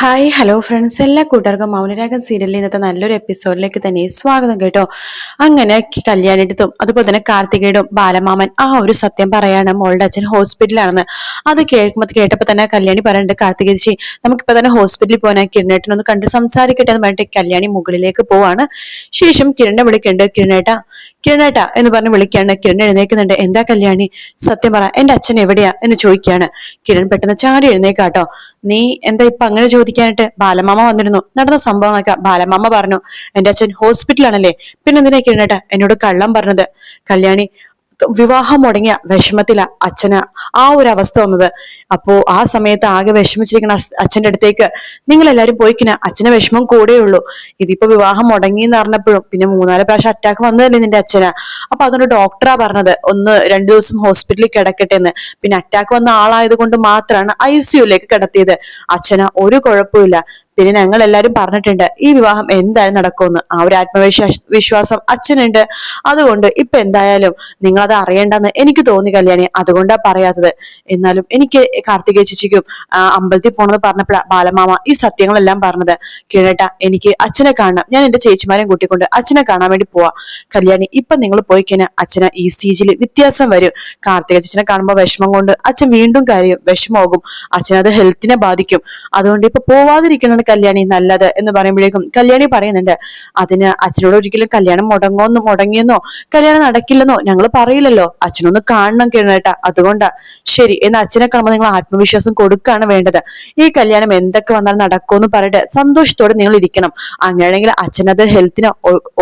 Hi hello friends, എല്ലാ കൂട്ടുകാർക്കും മൗനരാഗം സീരിയലിൽ ഇന്നത്തെ നല്ലൊരു എപ്പിസോഡിലേക്ക് തന്നെ സ്വാഗതം കേട്ടോ. അങ്ങനെ കല്യാണിടത്തും അതുപോലെ തന്നെ കാർത്തികയുടെയും ബാലമാമൻ ആ ഒരു സത്യം പറയാണ് മോളുടെ അച്ഛൻ ഹോസ്പിറ്റലാണെന്ന്. അത് കേട്ടപ്പോ തന്നെ കല്യാണി പറയുന്നുണ്ട്, കാർത്തിക ചേച്ചി നമുക്കിപ്പോ തന്നെ ഹോസ്പിറ്റലിൽ പോകാൻ കിരണേട്ടനൊന്ന് കണ്ട് സംസാരിക്കട്ടെ എന്ന് പറഞ്ഞിട്ട് കല്യാണി മുകളിലേക്ക് പോവാണ്. ശേഷം കിരണെ വിളിക്കുന്നുണ്ട്, കിരണേട്ടാ എന്ന് പറഞ്ഞ് വിളിക്കാണ്. കിരൺ എഴുന്നേക്കുന്നുണ്ട്. എന്താ കല്യാണി, സത്യം പറ, എന്റെ അച്ഛൻ എവിടെയാ എന്ന് ചോദിക്കുകയാണ്. കിരൺ പെട്ടെന്ന് ചാടി എഴുന്നേക്കാട്ടോ. നീ എന്താ ഇപ്പൊ അങ്ങനെ ചോദിക്കാനായിട്ട്? ബാലമാമ വന്നിരുന്നു, നടന്ന സംഭവങ്ങളൊക്കെ ബാലമാമ പറഞ്ഞു. എന്റെ അച്ഛൻ ഹോസ്പിറ്റലാണല്ലേ, പിന്നെ എന്തിനാ കിരണേട്ടാ എന്നോട് കള്ളം പറഞ്ഞത്? കല്യാണി, വിവാഹം മുടങ്ങിയ വിഷമത്തില അച്ഛന് ആ ഒരു അവസ്ഥ വന്നത്. അപ്പോ ആ സമയത്ത് ആകെ വിഷമിച്ചിരിക്കണ അച്ഛന്റെ അടുത്തേക്ക് നിങ്ങൾ എല്ലാരും പോയിക്കിന അച്ഛന് വിഷമം കൂടെയുള്ളൂ. ഇതിപ്പോ വിവാഹം മുടങ്ങി എന്ന് പറഞ്ഞപ്പോഴും പിന്നെ 3-4 പ്രാവശ്യം അറ്റാക്ക് വന്നതല്ലേ നിന്റെ അച്ഛന്. അപ്പൊ അതുകൊണ്ട് ഡോക്ടറാ പറഞ്ഞത് 1-2 ദിവസം ഹോസ്പിറ്റലിൽ കിടക്കട്ടെ എന്ന്. പിന്നെ അറ്റാക്ക് വന്ന ആളായത് കൊണ്ട് മാത്രമാണ് ICUലേക്ക് കിടത്തിയത്. അച്ഛന് ഒരു കുഴപ്പമില്ല. പിന്നെ ഞങ്ങൾ എല്ലാരും പറഞ്ഞിട്ടുണ്ട് ഈ വിവാഹം എന്തായാലും നടക്കുമെന്ന്. ആ ഒരു വിശ്വാസം അച്ഛനുണ്ട്. അതുകൊണ്ട് ഇപ്പൊ എന്തായാലും നിങ്ങൾ അത് അറിയണ്ടെന്ന് എനിക്ക് തോന്നി കല്യാണി, അതുകൊണ്ടാ പറയാത്തത്. എന്നാലും എനിക്ക് കാർത്തിക ചേച്ചിക്കും അമ്പലത്തിൽ പോണെന്ന് പറഞ്ഞപ്പോഴാ ബാലമാമ ഈ സത്യങ്ങളെല്ലാം പറഞ്ഞത്. കിരണേട്ടാ, എനിക്ക് അച്ഛനെ കാണണം, ഞാൻ എന്റെ ചേച്ചിമാരെയും കൂട്ടിക്കൊണ്ട് അച്ഛനെ കാണാൻ വേണ്ടി പോവാ. കല്യാണി, ഇപ്പൊ നിങ്ങൾ പോയി കഴിഞ്ഞാൽ അച്ഛന് ECG വ്യത്യാസം വരും. കാർത്തിക ചേച്ചിനെ കാണുമ്പോ വിഷമം കൊണ്ട് അച്ഛൻ വീണ്ടും കാര്യം വിഷമമാകും. അച്ഛനത് ഹെൽത്തിനെ ബാധിക്കും. അതുകൊണ്ട് ഇപ്പൊ പോവാതിരിക്കണം കല്യാണി നല്ലത് എന്ന് പറയുമ്പോഴേക്കും കല്യാണി പറയുന്നുണ്ട്, അതിന് അച്ഛനോട് ഒരിക്കലും കല്യാണം മുടങ്ങിയെന്നോ കല്യാണം നടക്കില്ലെന്നോ ഞങ്ങൾ പറയില്ലല്ലോ. അച്ഛനൊന്ന് കാണണം കിരണേട്ടാ, അതുകൊണ്ടാ. ശരി, എന്ന് അച്ഛനെ കാണുമ്പോൾ നിങ്ങൾ ആത്മവിശ്വാസം കൊടുക്കുകയാണ് വേണ്ടത്. ഈ കല്യാണം എന്തൊക്കെ വന്നാൽ നടക്കുമെന്ന് പറഞ്ഞിട്ട് സന്തോഷത്തോടെ നിങ്ങൾ ഇരിക്കണം. അങ്ങനെയാണെങ്കിൽ അച്ഛനത് ഹെൽത്തിന്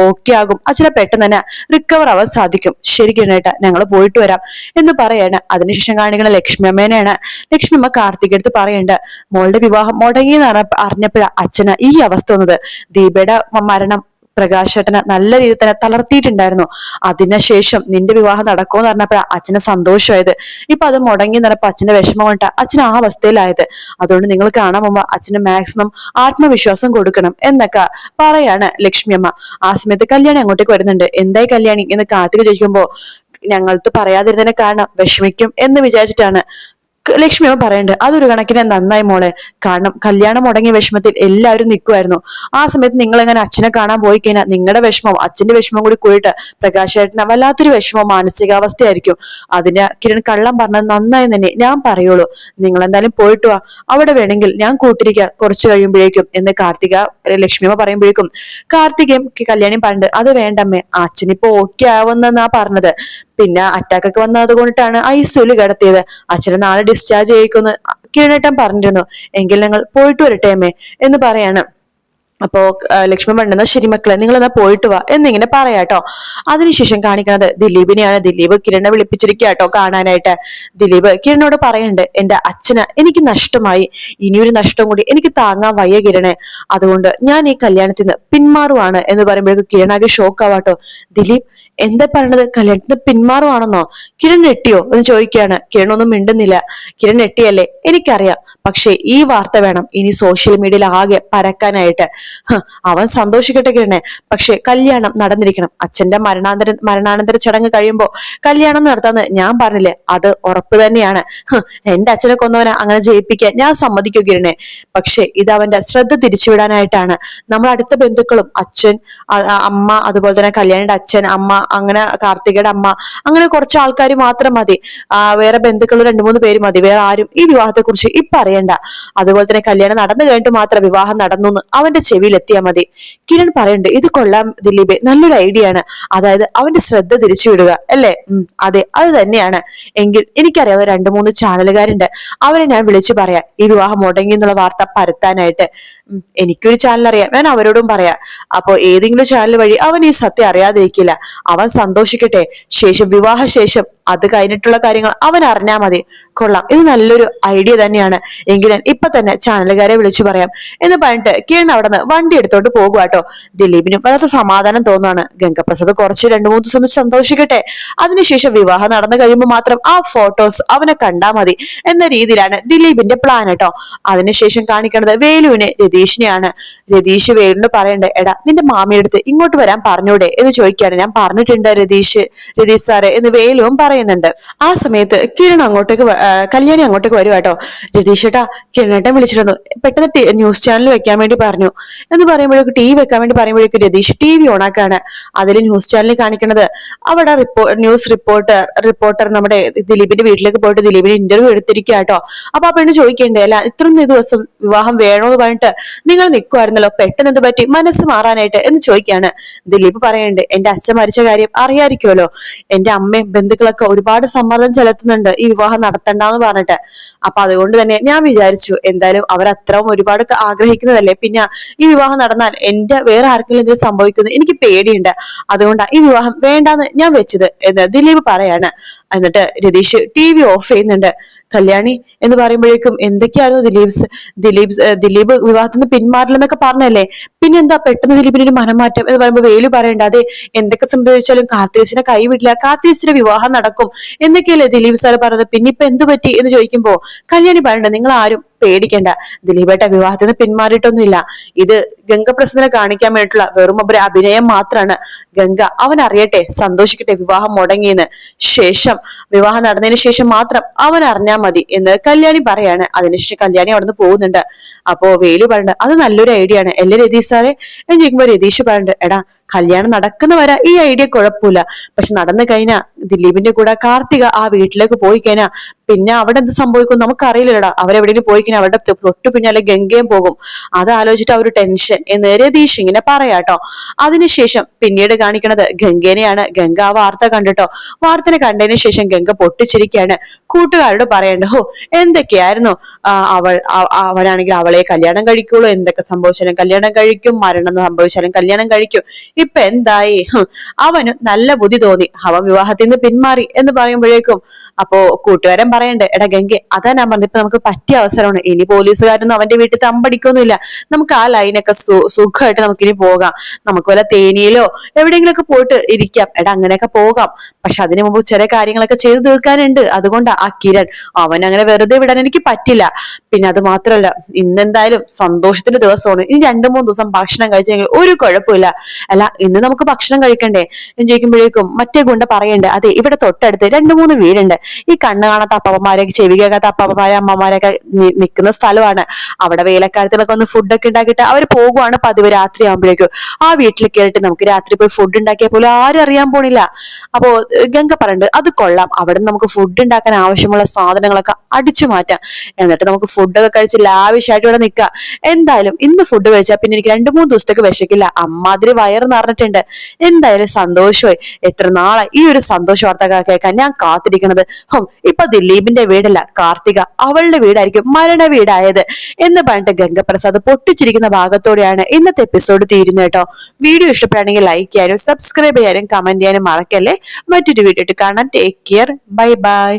ഓക്കെ ആകും. അച്ഛനെ പെട്ടെന്ന് തന്നെ റിക്കവർ ആവാൻ സാധിക്കും. ശരി കിരണേട്ടാ, ഞങ്ങൾ പോയിട്ട് വരാം എന്ന് പറയാണ്. അതിനുശേഷം കാണിക്കുന്ന ലക്ഷ്മി അമ്മേനെയാണ്. ലക്ഷ്മി അമ്മ കാർത്തിക് എടുത്ത് പറയുന്നുണ്ട്, മോളുടെ വിവാഹം മുടങ്ങിയെന്ന് അറിഞ്ഞപ്പോഴാണ് അച്ഛന് ഈ അവസ്ഥ വന്നത്. ദീപയുടെ മരണം പ്രകാശേട്ടനെ നല്ല രീതിയിൽ തന്നെ തളർത്തിയിട്ടുണ്ടായിരുന്നു. അതിനുശേഷം നിന്റെ വിവാഹം നടക്കുമെന്ന് പറഞ്ഞപ്പോഴാണ് അച്ഛന് സന്തോഷമായത്. ഇപ്പൊ അത് മുടങ്ങി നിറപ്പോ അച്ഛന്റെ വിഷമം കൊണ്ടാ അച്ഛൻ ആ അവസ്ഥയിലായത്. അതുകൊണ്ട് നിങ്ങൾ കാണാൻ പോകുമ്പോ അച്ഛന് മാക്സിമം ആത്മവിശ്വാസം കൊടുക്കണം എന്നൊക്കെ പറയാണ് ലക്ഷ്മി അമ്മ. ആ സമയത്ത് കല്യാണി അങ്ങോട്ടേക്ക് വരുന്നുണ്ട്. എന്തായി കല്യാണി എന്ന് കാർത്തിക ചോദിക്കുമ്പോ, ഞങ്ങൾക്ക് പറയാതിരുന്നതിനെ കാരണം വിഷമിക്കും എന്ന് വിചാരിച്ചിട്ടാണ്. ലക്ഷ്മി അമ്മ പറയുന്നുണ്ട്, അതൊരു കണക്കിന് നന്നായി മോളെ. കാരണം കല്യാണം മുടങ്ങിയ വിഷമത്തിൽ എല്ലാവരും നിൽക്കുമായിരുന്നു. ആ സമയത്ത് നിങ്ങൾ എങ്ങനെ അച്ഛനെ കാണാൻ പോയി കഴിഞ്ഞാൽ നിങ്ങളുടെ വിഷമവും അച്ഛന്റെ വിഷമവും കൂടി കൂടിയിട്ട് പ്രകാശേട്ടന് വല്ലാത്തൊരു വിഷമവും മാനസികാവസ്ഥയായിരിക്കും. അതിന് കിരൺ കള്ളം പറഞ്ഞത് നന്നായി തന്നെ ഞാൻ പറയുള്ളൂ. നിങ്ങൾ എന്തായാലും പോയിട്ട് വാ, അവിടെ വേണമെങ്കിൽ ഞാൻ കൂട്ടിരിക്കാം കുറച്ച് കഴിയുമ്പോഴേക്കും എന്ന് ലക്ഷ്മി അമ്മ പറയുമ്പോഴേക്കും കാർത്തികയും കല്യാണിയും പറഞ്ഞിട്ട്, അത് വേണ്ടമ്മേ, അച്ഛനിപ്പോ ഓക്കെ ആവുന്നാ പറഞ്ഞത്. പിന്നെ അറ്റാക്ക് ഒക്കെ വന്നത് കൊണ്ടിട്ടാണ് ICUല് കിടത്തിയത്. അച്ഛനെ നാളെ ഡിസ്ചാർജ് ചെയ്യിക്കുമെന്ന് കിരണേട്ടൻ പറഞ്ഞിരുന്നു. എങ്കിൽ ഞങ്ങൾ പോയിട്ട് വരട്ടെ അമ്മേ എന്ന് പറയാണ്. അപ്പോ ലക്ഷ്മി പറഞ്ഞ, ശരി മക്കളെ, നിങ്ങൾ എന്നാ പോയിട്ട് വാ എന്നിങ്ങനെ പറയാട്ടോ. അതിനുശേഷം കാണിക്കുന്നത് ദിലീപിനെയാണ്. ദിലീപ് കിരണെ വിളിപ്പിച്ചിരിക്കാട്ടോ കാണാനായിട്ട്. ദിലീപ് കിരണോട് പറയുന്നുണ്ട്, എന്റെ അച്ഛന് എനിക്ക് നഷ്ടമായി, ഇനിയൊരു നഷ്ടം കൂടി എനിക്ക് താങ്ങാൻ വയ്യ കിരണെ, അതുകൊണ്ട് ഞാൻ ഈ കല്യാണത്തിന് പിന്മാറുവാണ് എന്ന് പറയുമ്പോഴേക്കും കിരണാകെ ഷോക്ക് ആവാട്ടോ. ദിലീപ് എന്താ പറയണത്, കല്യാണത്തിന് പിന്മാറുവാണെന്നോ? കിരൺ നെട്ടിയോ എന്ന് ചോദിക്കുകയാണ്. കിരൺ ഒന്നും മിണ്ടുന്നില്ല. കിരൺ നെട്ടിയല്ലേ എനിക്കറിയാം, പക്ഷെ ഈ വാർത്ത വേണം ഇനി സോഷ്യൽ മീഡിയയിൽ ആകെ പരക്കാനായിട്ട്. അവൻ സന്തോഷിക്കട്ടെ കിരണെ, പക്ഷെ കല്യാണം നടന്നിരിക്കണം. അച്ഛന്റെ മരണാനന്തര ചടങ്ങ് കഴിയുമ്പോ കല്യാണം നടത്താന്ന് ഞാൻ പറഞ്ഞില്ലേ, അത് ഉറപ്പ് തന്നെയാണ്. എന്റെ അച്ഛനെ കൊന്നവനെ അങ്ങനെ ജയിപ്പിക്കാൻ ഞാൻ സമ്മതിക്കൂ കിരണെ. പക്ഷെ ഇത് അവന്റെ ശ്രദ്ധ തിരിച്ചുവിടാനായിട്ടാണ്. നമ്മൾ അടുത്ത ബന്ധുക്കളും അച്ഛൻ, അമ്മ, അതുപോലെ തന്നെ കല്യാണിയുടെ അച്ഛൻ, അമ്മ, അങ്ങനെ കാർത്തികയുടെ അമ്മ, അങ്ങനെ കുറച്ച് ആൾക്കാർ മാത്രം മതി. വേറെ ബന്ധുക്കൾ 2-3 പേര് മതി. വേറെ ആരും ഈ വിവാഹത്തെ കുറിച്ച് ഇപ്പൊ അറിയണ്ട. അതുപോലെ തന്നെ കല്യാണം നടന്നു കഴിഞ്ഞിട്ട് മാത്രം വിവാഹം നടന്നു എന്ന് അവന്റെ ചെവിയിൽ എത്തിയാൽ മതി. കിരൺ പറയുന്നുണ്ട്, ഇത് കൊള്ളാം ദിലീപേ, നല്ലൊരു ഐഡിയ ആണ്. അതായത് അവന്റെ ശ്രദ്ധ തിരിച്ചുവിടുക അല്ലേ? അതെ, അത് തന്നെയാണ്. എങ്കിൽ എനിക്കറിയാവുന്ന 2-3 ചാനലുകാരുണ്ട്, അവരെ ഞാൻ വിളിച്ചു പറയാം ഈ വിവാഹം മുടങ്ങി എന്നുള്ള വാർത്ത പരത്താനായിട്ട്. എനിക്കൊരു ചാനൽ അറിയാം, ഞാൻ അവരോടും പറയാം. അപ്പോ ഏതെങ്കിലും ചാനൽ വഴി അവൻ ഈ സത്യം അറിയാതിരിക്കില്ല. അവൻ സന്തോഷിക്കട്ടെ. വിവാഹശേഷം അത് കഴിഞ്ഞിട്ടുള്ള കാര്യങ്ങൾ അവൻ അറിഞ്ഞാൽ മതി. കൊള്ളാം, ഇത് നല്ലൊരു ഐഡിയ തന്നെയാണ്. എങ്കിലും ഇപ്പൊ തന്നെ ചാനലുകാരെ വിളിച്ചു പറയാം എന്ന് പറഞ്ഞിട്ട് കിരൺ അവിടെ നിന്ന് വണ്ടി എടുത്തോണ്ട് പോകുവാട്ടോ. ദിലീപിനും വല്ലാത്ത സമാധാനം തോന്നുവാണ്. ഗംഗപ്രസാദ് കുറച്ച് 2-3 ദിവസം ഒന്ന് സന്തോഷിക്കട്ടെ. അതിനുശേഷം വിവാഹം നടന്നു കഴിയുമ്പോൾ മാത്രം ആ ഫോട്ടോസ് അവനെ കണ്ടാ മതി എന്ന രീതിയിലാണ് ദിലീപിന്റെ പ്ലാൻ കേട്ടോ. അതിനുശേഷം കാണിക്കുന്നത് വേലുവിനെ രതീഷിനെയാണ്. രതീഷ് വേലുവിന് പറയണ്ടേ, എടാ നിന്റെ മാമിയുടെ അടുത്ത് ഇങ്ങോട്ട് വരാൻ പറഞ്ഞൂടെ എന്ന് ചോദിക്കുകയാണ്. ഞാൻ പറഞ്ഞിട്ടുണ്ട് രതീഷ് സാറെ എന്ന് വേലുവും പറയുന്നുണ്ട്. ആ സമയത്ത് കിരൺ അങ്ങോട്ടേക്ക് കല്യാണി അങ്ങോട്ടേക്ക് വരും കേട്ടോ. രതീഷ് ചേട്ടാ കിരണേട്ടൻ വിളിച്ചിരുന്നു, പെട്ടെന്ന് ന്യൂസ് ചാനൽ വെക്കാൻ വേണ്ടി പറഞ്ഞു എന്ന് പറയുമ്പോഴേക്കും, ടി വി വെക്കാൻ വേണ്ടി പറയുമ്പോഴേക്കും രതീഷ് ടി വി ഓണാക്കാണ്. അതിൽ ന്യൂസ് ചാനലിൽ കാണിക്കുന്നത് അവിടെ ന്യൂസ് റിപ്പോർട്ടർ നമ്മുടെ ദിലീപിന്റെ വീട്ടിലേക്ക് പോയിട്ട് ദിലീപിന് ഇന്റർവ്യൂ എടുത്തിരിക്കുക കേട്ടോ. അപ്പൊ ആ പെണ്ണ് ചോദിക്കണ്ടേ, അല്ല ഇത്രയും ദിവസം വിവാഹം വേണോന്ന് പറഞ്ഞിട്ട് നിങ്ങൾ നിൽക്കുമായിരുന്നല്ലോ, പെട്ടെന്ന് എന്ത് പറ്റി മനസ്സ് മാറാനായിട്ട് എന്ന് ചോദിക്കാണ്. ദിലീപ് പറയുന്നുണ്ട്, എന്റെ അച്ഛൻ മരിച്ച കാര്യം അറിയാതിരിക്കുമല്ലോ, എന്റെ അമ്മയും ബന്ധുക്കളൊക്കെ ഒരുപാട് സമ്മർദ്ദം ചെലുത്തുന്നുണ്ട് ഈ വിവാഹം നടത്തണ്ടെന്ന് പറഞ്ഞിട്ട്. അപ്പൊ അതുകൊണ്ട് തന്നെ ഞാൻ വിചാരിച്ചു, എന്തായാലും അവർ അത്രയും ഒരുപാട് ആഗ്രഹിക്കുന്നതല്ലേ, പിന്നെ ഈ വിവാഹം നടന്നാൽ എന്റെ വേറെ ആർക്കെങ്കിലും എന്തെങ്കിലും സംഭവിക്കുന്നു എനിക്ക് പേടിയുണ്ട്, അതുകൊണ്ടാണ് ഈ വിവാഹം വേണ്ടാന്ന് ഞാൻ വെച്ചത് എന്ന് ദിലീപ് പറയാണ്. എന്നിട്ട് രതീഷ് ടി വി ഓഫ് ചെയ്യുന്നുണ്ട്. കല്യാണി എന്ന് പറയുമ്പോഴേക്കും എന്തൊക്കെയായിരുന്നു ദിലീപ് വിവാഹത്തിൽ നിന്ന് പിന്മാറില്ലെന്നൊക്കെ പറഞ്ഞല്ലേ, പിന്നെ എന്താ പെട്ടെന്ന് ദിലീപിന് ഒരു മനംമാറ്റം എന്ന് പറയുമ്പോൾ വേലു പറയണ്ട, അതെ എന്തൊക്കെ സംഭവിച്ചാലും കാർത്തികച്ചിനെ കൈവിടില്ല, കാർത്തികച്ചിന്റെ വിവാഹം നടക്കും എന്നൊക്കെയല്ലേ ദിലീപ് സാർ പറഞ്ഞത്, പിന്നെ ഇപ്പൊ എന്തു പറ്റി എന്ന് ചോദിക്കുമ്പോ കല്യാണി പറയണ്ട, നിങ്ങൾ ആരും പേടിക്കണ്ട, ദിലീപേട്ട വിവാഹത്തിൽ നിന്ന് പിന്മാറിയിട്ടൊന്നുമില്ല, ഇത് ഗംഗപ്രസാദിനെ കാണിക്കാൻ വേണ്ടിയിട്ടുള്ള വെറും ഒരു അഭിനയം മാത്രമാണ്. ഗംഗ അവൻ അറിയട്ടെ, സന്തോഷിക്കട്ടെ വിവാഹം മുടങ്ങിയെന്ന്, ശേഷം വിവാഹം നടന്നതിന് ശേഷം മാത്രം അവൻ അറിഞ്ഞാൽ മതി എന്ന് കല്യാണി പറയാണ്. അതിനുശേഷം കല്യാണി അവിടുന്ന് പോകുന്നുണ്ട്. അപ്പോ വേലു പറയണ്ട, അത് നല്ലൊരു ഐഡിയ ആണ് അല്ലേ രതീഷ് സാറെ എന്ന് ചോദിക്കുമ്പോ രതീഷ് പറയണ്ട്, എടാ കല്യാണം നടക്കുന്ന വരെ ഈ ഐഡിയ കുഴപ്പമില്ല, പക്ഷെ നടന്നു കഴിഞ്ഞാ ദിലീപിന്റെ കൂടെ കാർത്തിക ആ വീട്ടിലേക്ക് പോയി കഴിഞ്ഞാ പിന്നെ അവിടെ എന്ത് സംഭവിക്കും നമുക്കറിയില്ലടാ, അവരെവിടെയെങ്കിലും പോയി കഴിഞ്ഞാൽ അവിടെ തൊട്ടു പിന്നാലെ ഗംഗയും പോകും, അത് ആലോചിച്ചിട്ട് ആ ഒരു ടെൻഷൻ എന്ന് രതീഷ് ഇങ്ങനെ പറയാട്ടോ. അതിനുശേഷം പിന്നീട് കാണിക്കണത് ഗംഗേനെയാണ്. ഗംഗ ആ വാർത്ത കണ്ടിട്ടോ, വാർത്തനെ കണ്ടതിന് ശേഷം ഗംഗ പൊട്ടിച്ചിരിക്കുകയാണ്. കൂട്ടുകാരോട് പറയണ്ട, ഹോ എന്തൊക്കെയായിരുന്നു അവനാണെങ്കിൽ അവളെ കല്യാണം കഴിക്കുള്ളൂ, എന്തൊക്കെ സംഭവിച്ചാലും കല്യാണം കഴിക്കും, മരണം സംഭവിച്ചാലും കല്യാണം കഴിക്കും, ഇപ്പൊ എന്തായി, അവന് നല്ല ബുദ്ധി തോന്നി, അവൻ വിവാഹത്തിൽ നിന്ന് പിന്മാറി എന്ന് പറയുമ്പോഴേക്കും അപ്പോ കൂട്ടുകാരൻ പറയണ്ടേ, എടാ ഗംഗെ അതാ ഞാൻ പറഞ്ഞത്, ഇപ്പൊ നമുക്ക് പറ്റിയ അവസരമാണ്, ഇനി പോലീസുകാരൊന്നും അവന്റെ വീട്ടിൽ തമ്പടിക്കൊന്നുമില്ല, നമുക്ക് ആ ലൈനൊക്കെ സുഖമായിട്ട് നമുക്കിനി പോകാം, നമുക്ക് വല്ല തേനിയിലോ എവിടെയെങ്കിലും ഒക്കെ പോയിട്ട് ഇരിക്കാം, എടാ അങ്ങനെയൊക്കെ പോകാം, പക്ഷെ അതിനു മുമ്പ് ചില കാര്യങ്ങളൊക്കെ ചെയ്തു തീർക്കാനുണ്ട്, അതുകൊണ്ടാ ആ കിരൺ അവൻ അങ്ങനെ വെറുതെ വിടാൻ എനിക്ക് പറ്റില്ല, പിന്നെ അത് മാത്രമല്ല ഇന്നെന്തായാലും സന്തോഷത്തിന്റെ ദിവസമാണ്, ഇനി 2-3 ദിവസം ഭക്ഷണം കഴിച്ചെങ്കിൽ ഒരു കുഴപ്പമില്ല, അല്ല ഇന്ന് നമുക്ക് ഭക്ഷണം കഴിക്കണ്ടേ എന്ന് ചോദിക്കുമ്പോഴേക്കും മറ്റേ ഗുണ്ട പറയണ്ടേ, അതെ ഇവിടെ തൊട്ടടുത്ത് 2-3 വീടുണ്ട്, ഈ കണ്ണ് കാണാത്ത അപ്പാപ്പന്മാരെ ചെവി കേൾക്കാത്ത അപ്പാപ്പന്മാരെ അമ്മമാരൊക്കെ നിൽക്കുന്ന സ്ഥലമാണ്, അവിടെ വേലക്കാലത്തിലൊക്കെ ഒന്ന് ഫുഡൊക്കെ ഉണ്ടാക്കിയിട്ട് അവർ പോകുവാണ് പതിവ്, രാത്രി ആകുമ്പോഴേക്കും ആ വീട്ടിൽ കയറിയിട്ട് നമുക്ക് രാത്രി പോയി ഫുഡ് ഉണ്ടാക്കിയാൽ പോലും ആരും അറിയാൻ പോണില്ല. അപ്പോ ഗംഗ പറയുന്നുണ്ട്, അത് കൊള്ളാം, അവിടെ നിന്ന് നമുക്ക് ഫുഡ് ഉണ്ടാക്കാൻ ആവശ്യമുള്ള സാധനങ്ങളൊക്കെ അടിച്ചു മാറ്റാം, എന്നിട്ട് നമുക്ക് ഫുഡൊക്കെ കഴിച്ച് ലാവിഷായിട്ട് ഇവിടെ നിൽക്കാം, എന്തായാലും ഇന്ന് ഫുഡ് കഴിച്ചാൽ പിന്നെ എനിക്ക് 2-3 ദിവസത്തേക്ക് വിശക്കില്ല, അമ്മാതിരി വയറ് നിറഞ്ഞിട്ടുണ്ട്, എന്തായാലും സന്തോഷമായി, എത്ര നാളെ ഈ ഒരു സന്തോഷ വാർത്ത കേൾക്കാൻ ഞാൻ കാത്തിരിക്കണത്, ഇപ്പൊ ദിലീപിന്റെ വീടല്ല കാർത്തിക അവളുടെ വീടായിരിക്കും മരണ വീടായത് എന്ന് പറഞ്ഞിട്ട് ഗംഗപ്രസാദ് പൊട്ടിച്ചിരിക്കുന്ന ഭാഗത്തോടെയാണ് ഇന്നത്തെ എപ്പിസോഡ് തീരുന്നത് കേട്ടോ. വീഡിയോ ഇഷ്ടപ്പെടുകയാണെങ്കിൽ ലൈക്ക് ചെയ്യാനും സബ്സ്ക്രൈബ് ചെയ്യാനും കമന്റ് ചെയ്യാനും മറക്കല്ലേ. മറ്റൊരു വീഡിയോ കാണാൻ ടേക്ക് കെയർ, ബൈ ബൈ.